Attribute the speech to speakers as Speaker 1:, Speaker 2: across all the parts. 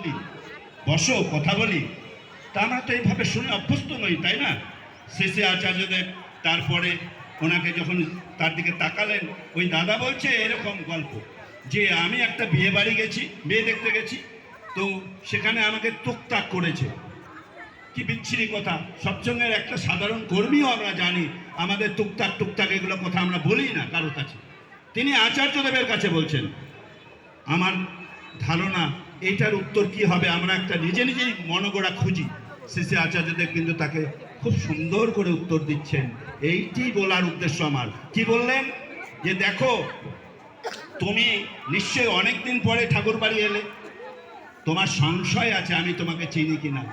Speaker 1: বললি, বসো কথা বলি। তা আমরা তো এইভাবে শুনে অভ্যস্ত নই, তাই না? শেষে আচার্যদেব তারপরে ওনাকে যখন তার দিকে তাকালেন, ওই দাদা বলছে এরকম গল্প যে আমি একটা বিয়ে বাড়ি গেছি, মেয়ে দেখতে গেছি, তো সেখানে আমাকে টুকটাক করেছে। কি বিচ্ছিরি কথা! সৎসঙ্গের একটা সাধারণ কর্মীও আমরা জানি আমাদের টুকটাক টুকটাক এগুলো কথা আমরা বলি না কারোর কাছে। তিনি আচার্যদেবের কাছে বলছেন। আমার ধারণা এইটার উত্তর কি হবে আমরা একটা নিজে নিজেই মনগড়া খুঁজি। শেষে আচার্যদেব কিন্তু তাকে খুব সুন্দর করে উত্তর দিচ্ছেন। এইটি বলার উদ্দেশ্য আমার। কি বললেন? যে দেখো, তুমি নিশ্চয়ই অনেক দিন পরে ঠাকুর বাড়ি এলে, তোমার সংশয় আছে আমি তোমাকে চিনি কিনা।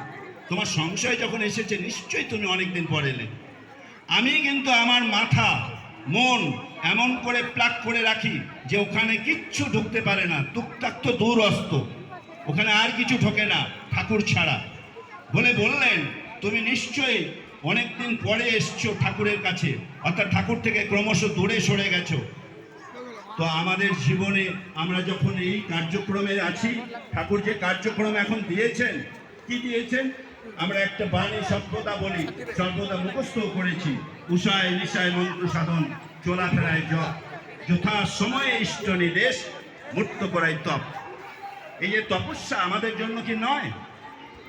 Speaker 1: তোমার সংশয় যখন এসেছে নিশ্চয়ই তুমি অনেকদিন পরে এলে। আমি কিন্তু আমার মাথা মন এমন করে প্লাগ করে রাখি যে ওখানে কিচ্ছু ঢুকতে পারে না, টুকটাক তো দূরস্থ, ওখানে আর কিছু ঢোকে না ঠাকুর ছাড়া। বললেন তুমি নিশ্চয়ই অনেকদিন পরে এসছো ঠাকুরের কাছে, অর্থাৎ ঠাকুর থেকে ক্রমশ দূরে সরে গেছো। তো আমাদের জীবনে আমরা যখন এই কার্যক্রমে আছি, ঠাকুর যে কার্যক্রম এখন দিয়েছেন, কি দিয়েছেন? আমরা একটা বাণী সভ্যতা বলি, সর্বদা মুখস্থ করেছি। উষায় নিশায় মন্ত্র সাধন, চলাফেরায় জপ, যথা সময়ে ইষ্ট নির্দেশ, মূর্ত করাই তপ। এই যে তপস্যা আমাদের জন্য কি নয়?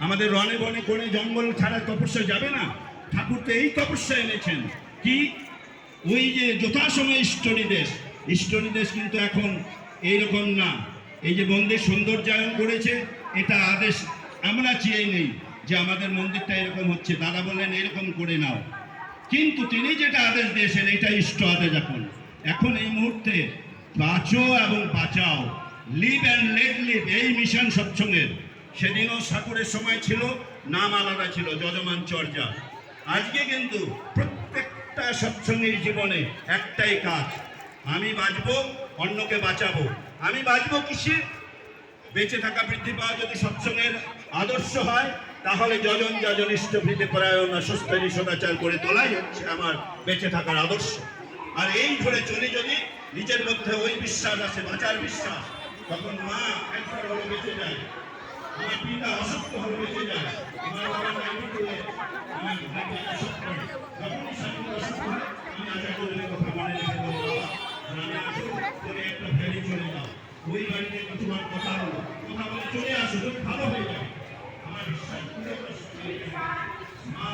Speaker 1: আমাদের রনে বনে কোণে জঙ্গল ছাড়া তপস্যা যাবে না। ঠাকুর তো এই তপস্যা এনেছেন কি? ওই যে যথাসময়ে ইষ্ট নির্দেশ। ইষ্ট নির্দেশ কিন্তু এখন এইরকম না। এই যে মন্দির সৌন্দর্যায়ন করেছে, এটা আদেশ আমরা চেয়ে নেই যে আমাদের মন্দিরটা এরকম হচ্ছে, দাদা বললেন এরকম করে নাও। কিন্তু তিনি যেটা আদেশ দিয়েছেন এটা ইষ্ট আদেশ। এখন এই মুহূর্তে বাঁচো এবং বাঁচাও, লিভ অ্যান্ড লেট লিভ, এই মিশন সৎসঙ্গের। সেদিনও ঠাকুরের সময় ছিল, নাম আলাদা ছিল, যজমান চর্যা। আজকে কিন্তু প্রত্যেকটা সৎসঙ্গের জীবনে একটাই কাজ, আমি বাঁচবো, অন্যকে বাঁচাবো। আমি বাঁচবো কিসে? বেঁচে থাকা বৃদ্ধি পাওয়া যদি সৎসঙ্গের আদর্শ হয়, তাহলে যজন যজন ইষ্ট ভীতি পরায়ণ সুস্থ সদাচার করে তোলাই হচ্ছে আমার বেঁচে থাকার আদর্শ। আর এই ধরে চলি যদি নিজের মধ্যে ওই বিশ্বাস আছে, বাঁচার বিশ্বাস, তখন মা ক্যান্সার হলে বেঁচে যায়, আমার পিতা অসুস্থ হলে বেঁচে যায়, আমার বাবা ডায়াবেটিস হলে আমার অসুস্থ হয়। যখনই স্বামী অসুস্থ হয়, আমি আচার্যদের কথা মনে রেখে বলবো, আমি আসো, তুমি একটা ফেরি চলে যাও, ওই বাড়িতে তোমার কথা হলো, কথা বলে চলে আসো, তুমি ভালো হয়ে যাবে। আমার বিশ্বাস মা